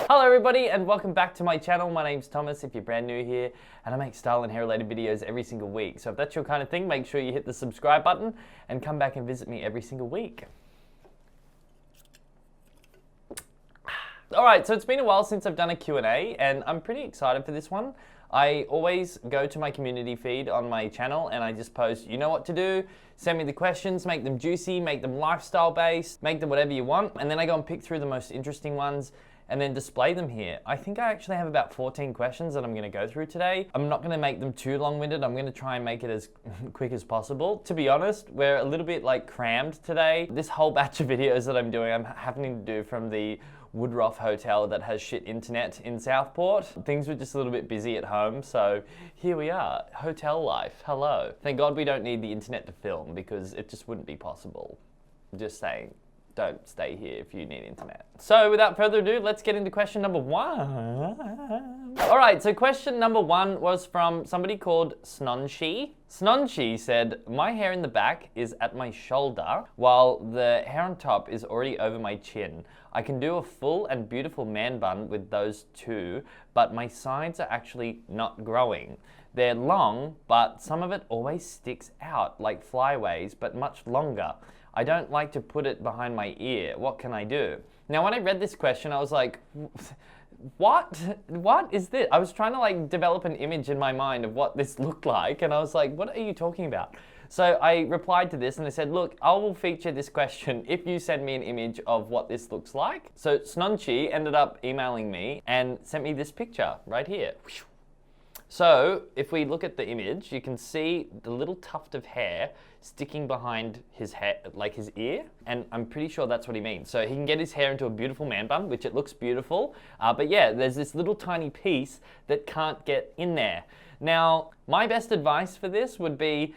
Hello everybody and welcome back to my channel. My name's Thomas if you're brand new here, and I make style and hair related videos every single week. So if that's your kind of thing, make sure you hit the subscribe button and come back and visit me every single week. Alright, so it's been a while since I've done a Q&A and I'm pretty excited for this one. I always go to my community feed on my channel and I just post, you know what to do, send me the questions, make them juicy, make them lifestyle based, make them whatever you want, and then I go and pick through the most interesting ones and then display them here. I think I actually have about 14 questions that I'm gonna go through today. I'm not gonna make them too long-winded. I'm gonna try and make it as quick as possible. To be honest, we're a little bit like crammed today. This whole batch of videos that I'm doing, I'm happening to do from the Woodruff Hotel that has shit internet in Southport. Things were just a little bit busy at home, so here we are, hotel life, hello. Thank God we don't need the internet to film because it just wouldn't be possible. I'm just saying. Don't stay here if you need internet. So without further ado, let's get into question number one. All right, so question number one was from somebody called Snonshi. Snonshi said, my hair in the back is at my shoulder, while the hair on top is already over my chin. I can do a full and beautiful man bun with those two, but my sides are actually not growing. They're long, but some of it always sticks out, like flyaways, but much longer. I don't like to put it behind my ear. What can I do? Now, when I read this question, I was like, what is this? I was trying to like develop an image in my mind of what this looked like. And I was like, what are you talking about? So I replied to this and I said, look, I will feature this question if you send me an image of what this looks like. So Snonchi ended up emailing me and sent me this picture right here. So if we look at the image, you can see the little tuft of hair sticking behind his head, like his ear, and I'm pretty sure that's what he means. So he can get his hair into a beautiful man bun, which it looks beautiful, but yeah, there's this little tiny piece that can't get in there. Now, my best advice for this would be,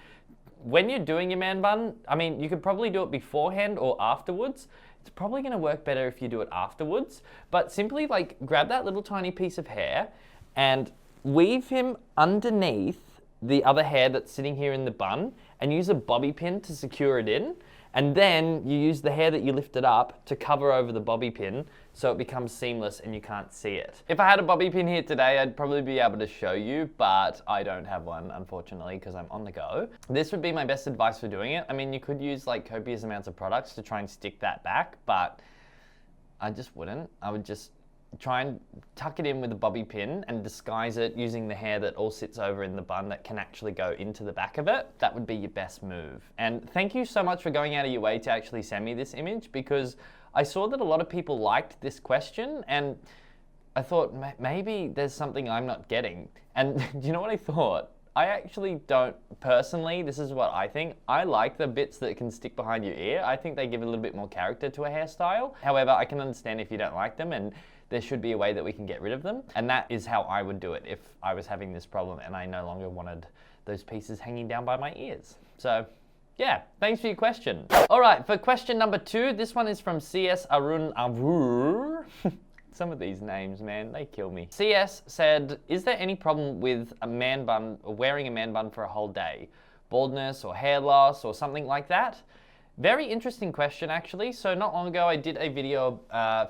when you're doing your man bun, I mean, you could probably do it beforehand or afterwards. It's probably gonna work better if you do it afterwards, but simply like grab that little tiny piece of hair and weave him underneath the other hair that's sitting here in the bun and use a bobby pin to secure it in. And then you use the hair that you lifted up to cover over the bobby pin so it becomes seamless and you can't see it. If I had a bobby pin here today, I'd probably be able to show you, but I don't have one, unfortunately, because I'm on the go. This would be my best advice for doing it. I mean, you could use like copious amounts of products to try and stick that back, but I just wouldn't. I would just try and tuck it in with a bobby pin and disguise it using the hair that all sits over in the bun that can actually go into the back of it. That would be your best move. And thank you so much for going out of your way to actually send me this image, because I saw that a lot of people liked this question and I thought maybe there's something I'm not getting. And do you know what I thought? I actually don't, personally, this is what I think. I like the bits that can stick behind your ear. I think they give a little bit more character to a hairstyle. However, I can understand if you don't like them, and there should be a way that we can get rid of them. And that is how I would do it if I was having this problem and I no longer wanted those pieces hanging down by my ears. So yeah, thanks for your question. All right, for question number two, this one is from CS Arun Avur. Some of these names, man, they kill me. CS said, is there any problem with a man bun or wearing a man bun for a whole day? Baldness or hair loss or something like that? Very interesting question, actually. So not long ago, I did a video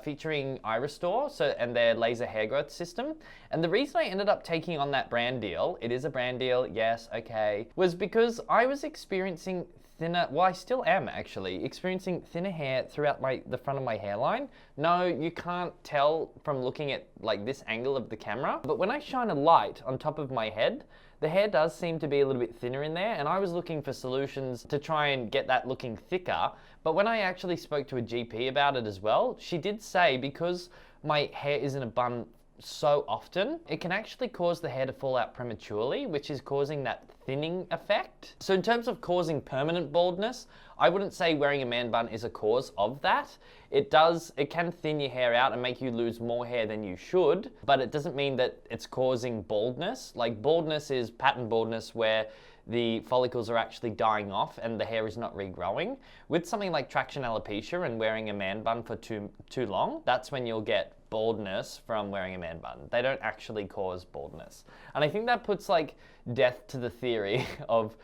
featuring Iristore and their laser hair growth system. And the reason I ended up taking on that brand deal, it is a brand deal, yes, okay, was because I was experiencing thinner, well, I still am actually, experiencing thinner hair throughout the front of my hairline. No, you can't tell from looking at like this angle of the camera, but when I shine a light on top of my head, the hair does seem to be a little bit thinner in there, and I was looking for solutions to try and get that looking thicker. But when I actually spoke to a GP about it as well, she did say because my hair is in a bun so often, it can actually cause the hair to fall out prematurely, which is causing that thinning effect. So in terms of causing permanent baldness, I wouldn't say wearing a man bun is a cause of that. It can thin your hair out and make you lose more hair than you should, but it doesn't mean that it's causing baldness. Like baldness is pattern baldness where the follicles are actually dying off and the hair is not regrowing. With something like traction alopecia and wearing a man bun for too long, that's when you'll get baldness from wearing a man bun. They don't actually cause baldness. And I think that puts like death to the theory of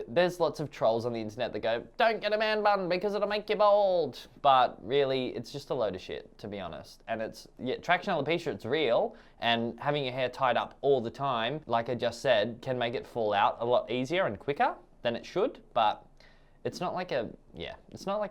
There's lots of trolls on the internet that go, don't get a man bun because it'll make you bald. But really, it's just a load of shit, to be honest. And traction alopecia, it's real. And having your hair tied up all the time, like I just said, can make it fall out a lot easier and quicker than it should. But it's not like a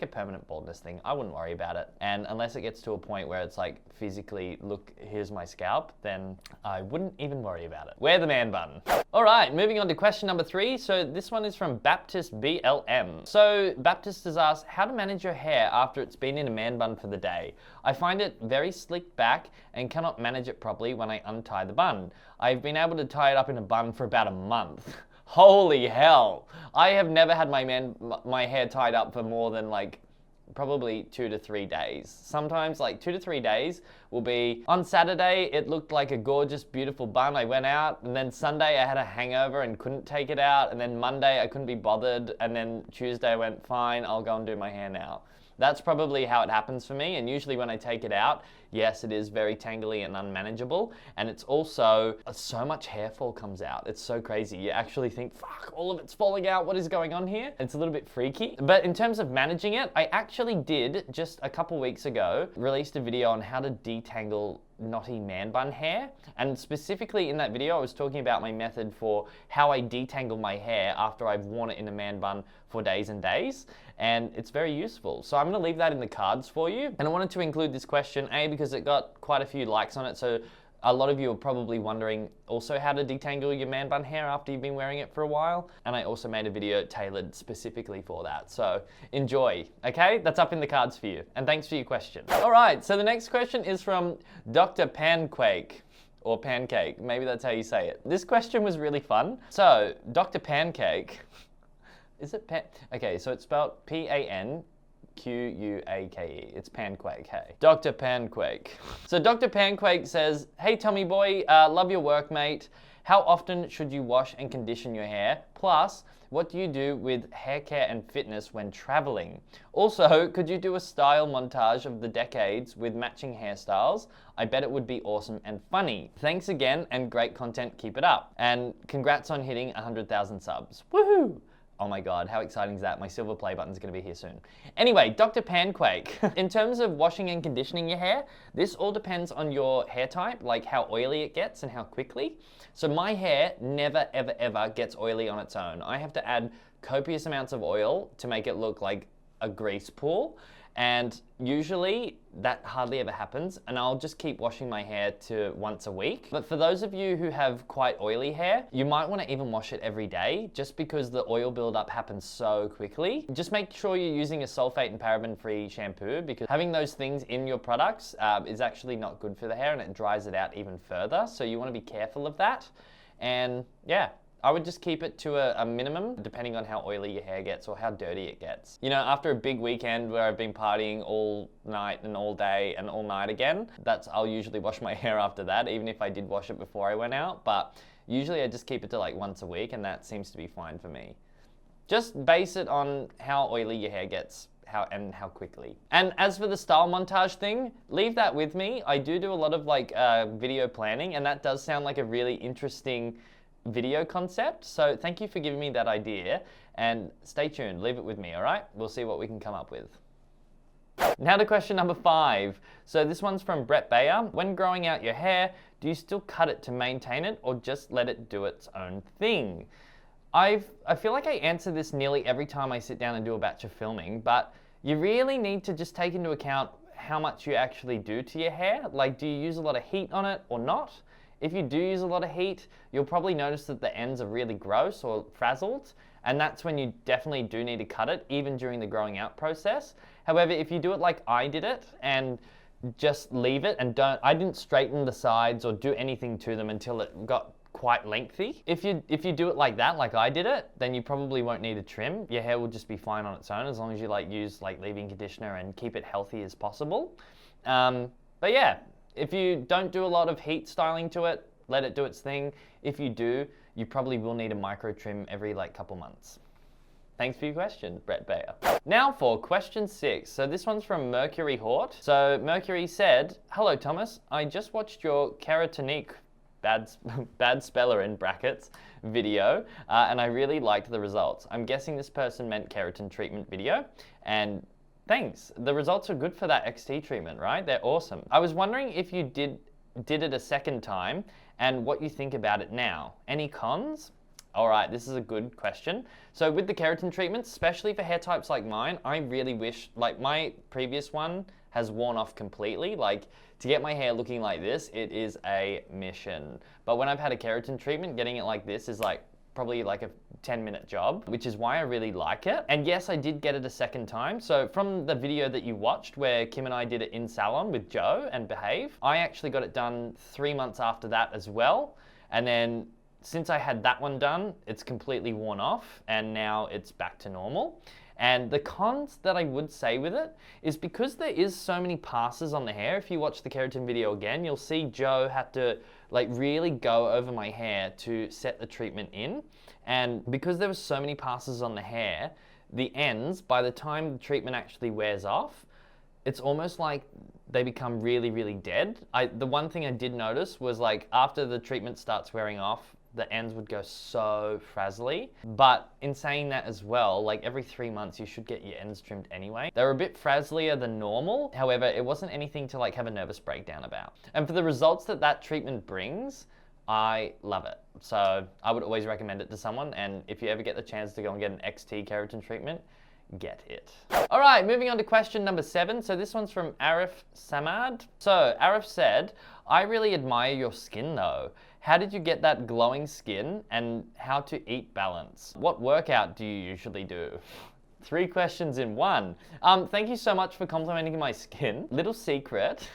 permanent baldness thing. I wouldn't worry about it. And unless it gets to a point where it's like physically, look, here's my scalp, then I wouldn't even worry about it. Wear the man bun. All right, moving on to question number 3. So this one is from Baptist BLM. So Baptist has asked how to manage your hair after it's been in a man bun for the day. I find it very slicked back and cannot manage it properly when I untie the bun. I've been able to tie it up in a bun for about a month. Holy hell. I have never had my hair tied up for more than like probably 2 to 3 days. Sometimes like 2 to 3 days will be, on Saturday it looked like a gorgeous beautiful bun. I went out, and then Sunday I had a hangover and couldn't take it out, and then Monday I couldn't be bothered, and then Tuesday I went, fine, I'll go and do my hair now. That's probably how it happens for me, and usually when I take it out, yes, it is very tangly and unmanageable, and it's also, so much hair fall comes out. It's so crazy. You actually think, fuck, all of it's falling out, what is going on here? It's a little bit freaky. But in terms of managing it, I actually did, just a couple weeks ago, released a video on how to detangle knotty man bun hair, and specifically in that video I was talking about my method for how I detangle my hair after I've worn it in a man bun for days and days, and it's very useful. So I'm going to leave that in the cards for you, and I wanted to include this question because it got quite a few likes on it, so a lot of you are probably wondering also how to detangle your man bun hair after you've been wearing it for a while. And I also made a video tailored specifically for that. So enjoy, okay? That's up in the cards for you. And thanks for your question. All right, so the next question is from Dr. Panquake. Or Pancake, maybe that's how you say it. This question was really fun. So, Dr. Pancake, is it okay, so it's spelled P-A-N-Q-U-A-K-E. It's Panquake, hey. Dr. Panquake. So Dr. Panquake says, hey Tommy boy, love your work, mate. How often should you wash and condition your hair? Plus, what do you do with hair care and fitness when traveling? Also, could you do a style montage of the decades with matching hairstyles? I bet it would be awesome and funny. Thanks again, and great content, keep it up. And congrats on hitting 100,000 subs. Woohoo! Oh my God, how exciting is that? My silver play button is going to be here soon. Anyway, Dr. Panquake. In terms of washing and conditioning your hair, this all depends on your hair type, like how oily it gets and how quickly. So my hair never, ever, ever gets oily on its own. I have to add copious amounts of oil to make it look like a grease pool. And usually that hardly ever happens, and I'll just keep washing my hair to once a week. But for those of you who have quite oily hair, you might want to even wash it every day just because the oil buildup happens so quickly. Just make sure you're using a sulfate and paraben-free shampoo, because having those things in your products is actually not good for the hair, and it dries it out even further. So you want to be careful of that. And yeah, I would just keep it to a minimum, depending on how oily your hair gets or how dirty it gets. You know, after a big weekend where I've been partying all night and all day and all night again, I'll usually wash my hair after that, even if I did wash it before I went out. But usually I just keep it to like once a week, and that seems to be fine for me. Just base it on how oily your hair gets and how quickly. And as for the style montage thing, leave that with me. I do a lot of like video planning, and that does sound like a really interesting video concept. So thank you for giving me that idea, and stay tuned, leave it with me, all right? We'll see what we can come up with. Now to question number 5. So this one's from Brett Bayer. When growing out your hair, do you still cut it to maintain it or just let it do its own thing? I feel like I answer this nearly every time I sit down and do a batch of filming, but you really need to just take into account how much you actually do to your hair. Like, do you use a lot of heat on it or not? If you do use a lot of heat, you'll probably notice that the ends are really gross or frazzled, and that's when you definitely do need to cut it, even during the growing out process. However, if you do it like I did it and just leave it and I didn't straighten the sides or do anything to them until it got quite lengthy. If you do it like that, like I did it, then you probably won't need a trim. Your hair will just be fine on its own as long as you use leave-in conditioner and keep it healthy as possible. But yeah, if you don't do a lot of heat styling to it, let it do its thing. If you do, you probably will need a micro trim every couple months. Thanks for your question, Brett Bayer. Now for question 6. So this one's from Mercury Hort. So Mercury said, hello Thomas, I just watched your keratinique bad, bad speller in brackets, video, and I really liked the results. I'm guessing this person meant keratin treatment video, and thanks. The results are good for that XT treatment, right? They're awesome. I was wondering if you did it a second time and what you think about it now. Any cons? All right, this is a good question. So with the keratin treatments, especially for hair types like mine, I really wish, like my previous one has worn off completely. Like to get my hair looking like this, it is a mission. But when I've had a keratin treatment, getting it like this is like probably like a 10-minute job, which is why I really like it. And yes, I did get it a second time. So from the video that you watched where Kim and I did it in salon with Joe and Behave, I actually got it done 3 months after that as well. And then since I had that one done, it's completely worn off and now it's back to normal. And the cons that I would say with it is because there is so many passes on the hair. If you watch the keratin video again, you'll see Joe had to like really go over my hair to set the treatment in. And because there was so many passes on the hair, the ends, by the time the treatment actually wears off, it's almost like they become really, really dead. The one thing I did notice was like after the treatment starts wearing off, the ends would go so frazzly. But in saying that as well, like every 3 months you should get your ends trimmed anyway. They were a bit frazzlier than normal. However, it wasn't anything to like have a nervous breakdown about. And for the results that that treatment brings, I love it. So I would always recommend it to someone. And if you ever get the chance to go and get an XT keratin treatment, get it. All right, moving on to question number 7. So this one's from Arif Samad. So Arif said, I really admire your skin though. How did you get that glowing skin and how to eat balance? What workout do you usually do? 3 questions in one. Thank you so much for complimenting my skin. Little secret,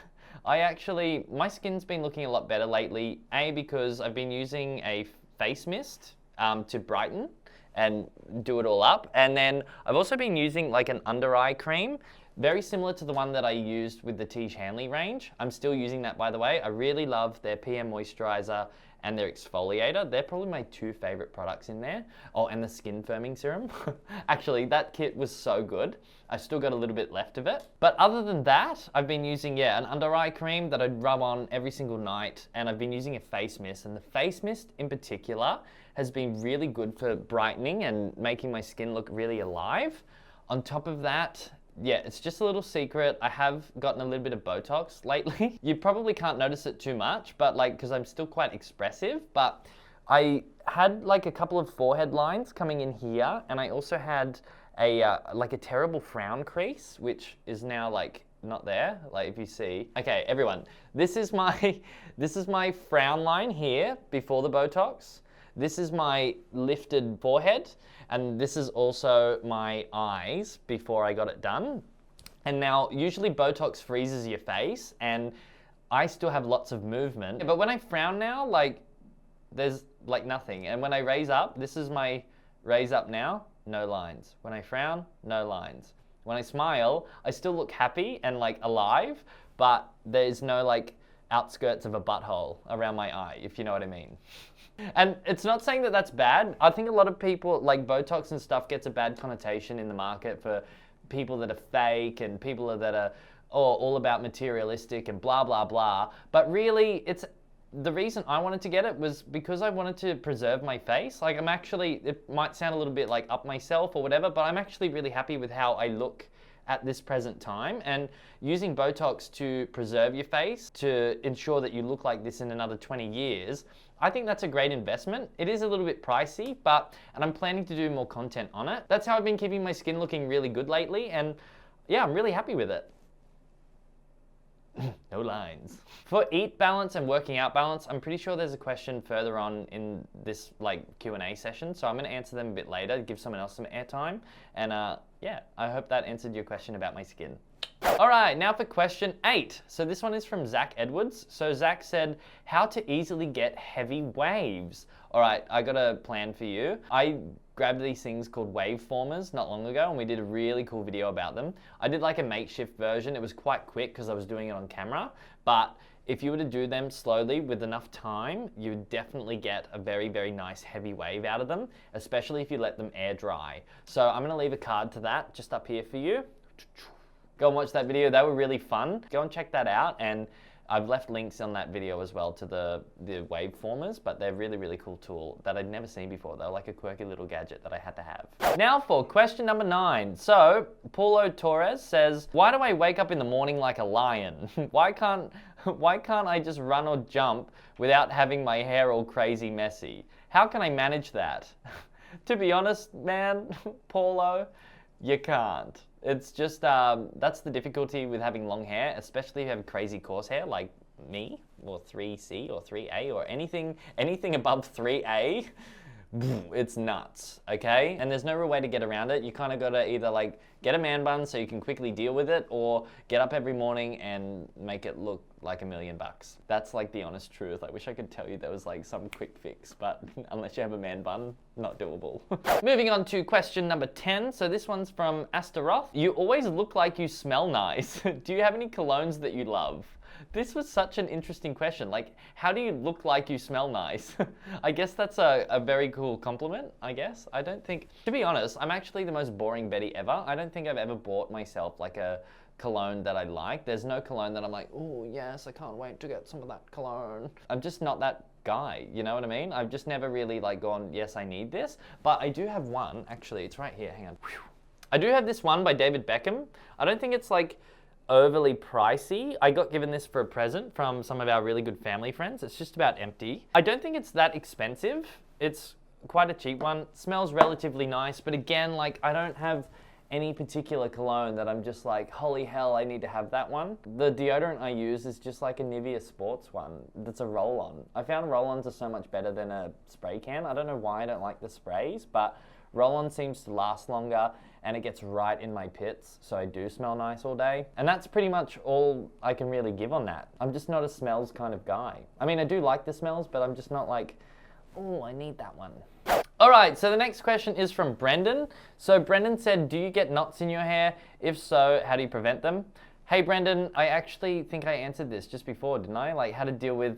my skin's been looking a lot better lately. A, because I've been using a face mist to brighten and do it all up. And then I've also been using like an under eye cream, very similar to the one that I used with the Tiege Hanley range. I'm still using that, by the way. I really love their PM moisturizer and their exfoliator. They're probably my 2 favorite products in there. Oh, and the skin firming serum. Actually, that kit was so good. I've still got a little bit left of it. But other than that, I've been using, an under eye cream that I'd rub on every single night. And I've been using a face mist. And the face mist in particular has been really good for brightening and making my skin look really alive. On top of that, it's just a little secret. I have gotten a little bit of Botox lately. You probably can't notice it too much, but because I'm still quite expressive, but I had like a couple of forehead lines coming in here, and I also had a terrible frown crease, which is now like not there, like if you see. Okay, everyone, this is my frown line here before the Botox. This is my lifted forehead, and this is also my eyes before I got it done. And now, usually Botox freezes your face, and I still have lots of movement. But when I frown now, like, there's like nothing. And when I raise up, this is my raise up now, no lines. When I frown, no lines. When I smile, I still look happy and like alive, but there's no like outskirts of a butthole around my eye, if you know what I mean. And it's not saying that that's bad. I think a lot of people, like Botox and stuff, gets a bad connotation in the market for people that are fake and people that are all about materialistic and blah, blah, blah. But really, the reason I wanted to get it was because I wanted to preserve my face. Like it might sound a little bit like up myself or whatever, but I'm actually really happy with how I look at this present time, and using Botox to preserve your face, to ensure that you look like this in another 20 years, I think that's a great investment. It is a little bit pricey, and I'm planning to do more content on it. That's how I've been keeping my skin looking really good lately, and yeah, I'm really happy with it. No lines. For eat balance and working out balance, I'm pretty sure there's a question further on in this like Q&A session, so I'm going to answer them a bit later, give someone else some airtime, and I hope that answered your question about my skin. All right, now for question 8. So this one is from Zach Edwards. So Zach said, how to easily get heavy waves. All right, I got a plan for you. I grabbed these things called wave formers not long ago, and we did a really cool video about them. I did like a makeshift version. It was quite quick because I was doing it on camera, but if you were to do them slowly with enough time, you would definitely get a very, very nice heavy wave out of them, especially if you let them air dry. So I'm gonna leave a card to that just up here for you. Go and watch that video. They were really fun. Go and check that out, and I've left links on that video as well to the waveformers, but they're really, really cool tool that I'd never seen before. They're like a quirky little gadget that I had to have. Now for question number 9. So, Paulo Torres says, why do I wake up in the morning like a lion? Why can't I just run or jump without having my hair all crazy messy? How can I manage that? To be honest, man, Paulo, you can't. It's just, that's the difficulty with having long hair, especially if you have crazy coarse hair like me, or 3C or 3A or anything above 3A. It's nuts, okay? And there's no real way to get around it. You kind of got to either like get a man bun so you can quickly deal with it, or get up every morning and make it look like $1 million. That's like the honest truth. I wish I could tell you there was like some quick fix, but unless you have a man bun, not doable. Moving on to question number 10. So this one's from Astaroth. You always look like you smell nice. Do you have any colognes that you love? This was such an interesting question. Like, how do you look like you smell nice? I guess that's a very cool compliment, I guess. I don't think, to be honest, I'm actually the most boring Betty ever. I don't think I've ever bought myself like a cologne that I like. There's no cologne that I'm like, oh yes, I can't wait to get some of that cologne. I'm just not that guy, you know what I mean? I've just never really like gone, yes, I need this. But I do have one, actually, it's right here, hang on. I do have this one by David Beckham. I don't think it's like overly pricey. I got given this for a present from some of our really good family friends. It's just about empty. I don't think it's that expensive. It's quite a cheap one. Smells relatively nice, but again, like I don't have any particular cologne that I'm just like, holy hell, I need to have that one. The deodorant I use is just like a Nivea Sports one that's a roll-on. I found roll-ons are so much better than a spray can. I don't know why I don't like the sprays, but roll-on seems to last longer and it gets right in my pits, so I do smell nice all day. And that's pretty much all I can really give on that. I'm just not a smells kind of guy. I mean, I do like the smells, but I'm just not like, oh, I need that one. All right, so the next question is from Brendan. So Brendan said, do you get knots in your hair? If so, how do you prevent them? Hey Brendan, I actually think I answered this just before, didn't I? Like how to deal with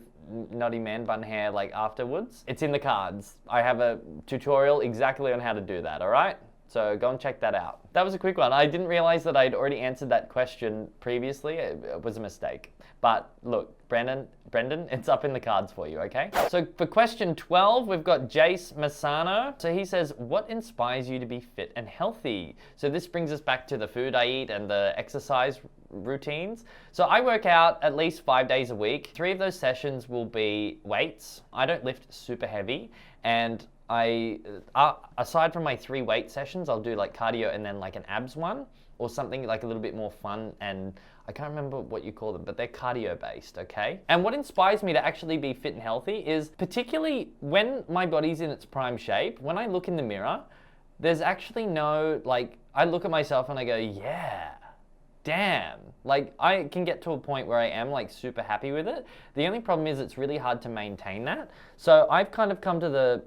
knotty man bun hair like afterwards. It's in the cards. I have a tutorial exactly on how to do that, all right? So go and check that out. That was a quick one. I didn't realize that I'd already answered that question previously. It was a mistake. But look, Brendan, it's up in the cards for you, okay? So for question 12, we've got Jace Masano. So he says, what inspires you to be fit and healthy? So this brings us back to the food I eat and the exercise routines. So I work out at least 5 days a week. 3 of those sessions will be weights. I don't lift super heavy, and aside from my 3 weight sessions, I'll do like cardio and then like an abs one or something like a little bit more fun, and I can't remember what you call them, but they're cardio based, okay? And what inspires me to actually be fit and healthy is particularly when my body's in its prime shape, when I look in the mirror, there's actually no, like, I look at myself and I go, yeah, damn. Like I can get to a point where I am like super happy with it. The only problem is it's really hard to maintain that. So I've kind of come to the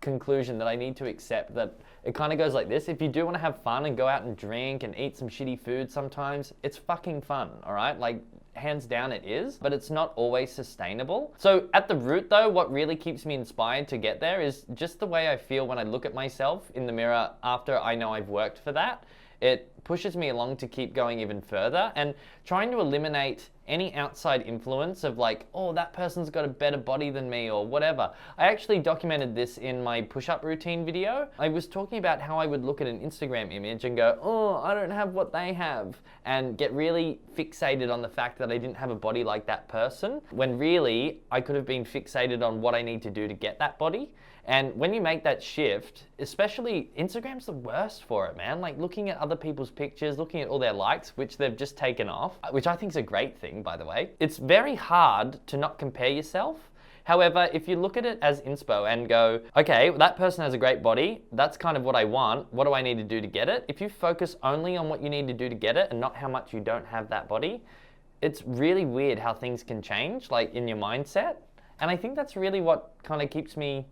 conclusion that I need to accept that it kind of goes like this. If you do want to have fun and go out and drink and eat some shitty food sometimes, it's fucking fun, all right? Like hands down it is, but it's not always sustainable. So at the root though, what really keeps me inspired to get there is just the way I feel when I look at myself in the mirror after I know I've worked for that. It pushes me along to keep going even further and trying to eliminate any outside influence of like, oh, that person's got a better body than me or whatever. I actually documented this in my push-up routine video. I was talking about how I would look at an Instagram image and go, oh, I don't have what they have, and get really fixated on the fact that I didn't have a body like that person, when really I could have been fixated on what I need to do to get that body. And when you make that shift, especially Instagram's the worst for it, man. Like looking at other people's pictures, looking at all their likes, which they've just taken off, which I think is a great thing, by the way. It's very hard to not compare yourself. However, if you look at it as inspo and go, okay, well, that person has a great body, that's kind of what I want, what do I need to do to get it? If you focus only on what you need to do to get it and not how much you don't have that body, it's really weird how things can change, like in your mindset. And I think that's really what kind of keeps me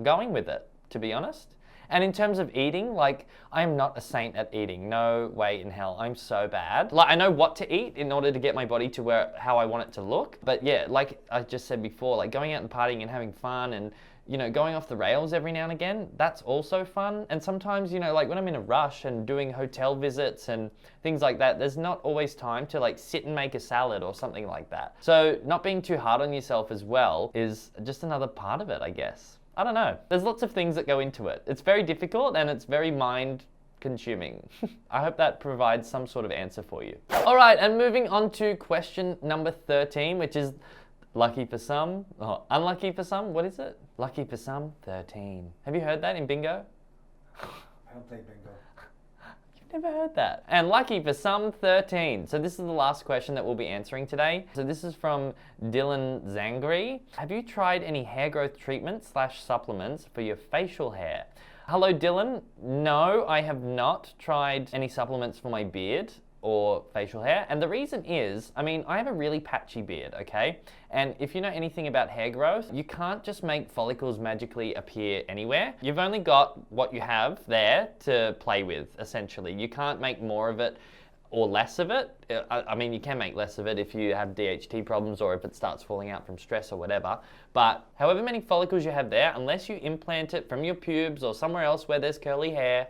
going with it, to be honest. And in terms of eating, like, I'm not a saint at eating. No way in hell. I'm so bad. Like, I know what to eat in order to get my body to how I want it to look. But yeah, like I just said before, like going out and partying and having fun and going off the rails every now and again, that's also fun. And sometimes, like when I'm in a rush and doing hotel visits and things like that, there's not always time to like sit and make a salad or something like that. So not being too hard on yourself as well is just another part of it, I guess. I don't know. There's lots of things that go into it. It's very difficult and it's very mind consuming. I hope that provides some sort of answer for you. All right, and moving on to question number 13, which is lucky for some, unlucky for some. What is it? Lucky for some, 13. Have you heard that in bingo? I don't play bingo. You've never heard that. And lucky for some, 13. So this is the last question that we'll be answering today. So this is from Dylan Zangri. Have you tried any hair growth treatments / supplements for your facial hair? Hello, Dylan. No, I have not tried any supplements for my beard or facial hair. And the reason is, I have a really patchy beard, okay? And if you know anything about hair growth, you can't just make follicles magically appear anywhere. You've only got what you have there to play with, essentially. You can't make more of it or less of it. You can make less of it if you have DHT problems or if it starts falling out from stress or whatever. But however many follicles you have there, unless you implant it from your pubes or somewhere else where there's curly hair,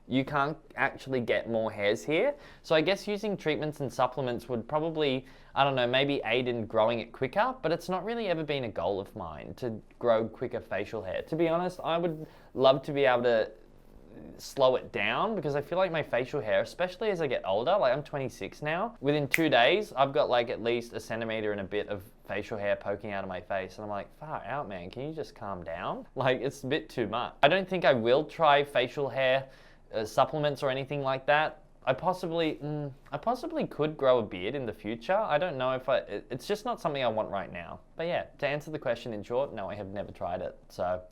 you can't actually get more hairs here. So I guess using treatments and supplements would probably, maybe aid in growing it quicker, but it's not really ever been a goal of mine to grow quicker facial hair. To be honest, I would love to be able to slow it down because I feel like my facial hair, especially as I get older, like I'm 26 now, within 2 days, I've got like at least a centimeter and a bit of facial hair poking out of my face. And I'm like, far out, man, can you just calm down? Like, it's a bit too much. I don't think I will try facial hair supplements or anything like that. I possibly could grow a beard in the future. I don't know if it's just not something I want right now. But yeah, to answer the question in short, no, I have never tried it. So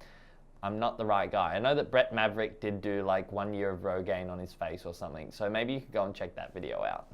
I'm not the right guy. I know that Brett Maverick did do like 1 year of Rogaine on his face or something. So maybe you could go and check that video out.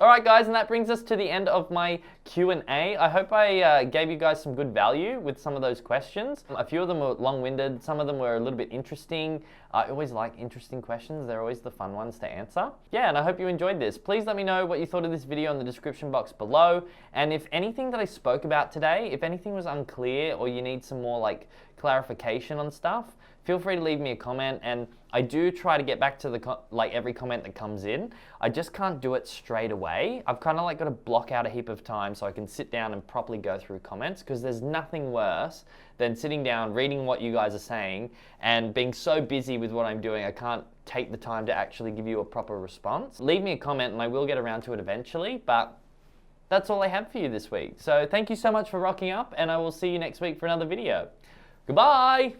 All right, guys, and that brings us to the end of my Q&A. I hope I gave you guys some good value with some of those questions. A few of them were long-winded. Some of them were a little bit interesting. I always like interesting questions. They're always the fun ones to answer. Yeah, and I hope you enjoyed this. Please let me know what you thought of this video in the description box below. And if anything that I spoke about today, if anything was unclear or you need some more like clarification on stuff, feel free to leave me a comment, and I do try to get back to every comment that comes in. I just can't do it straight away. I've kind of like got to block out a heap of time so I can sit down and properly go through comments, because there's nothing worse than sitting down, reading what you guys are saying, and being so busy with what I'm doing, I can't take the time to actually give you a proper response. Leave me a comment and I will get around to it eventually, but that's all I have for you this week. So thank you so much for rocking up, and I will see you next week for another video. Goodbye!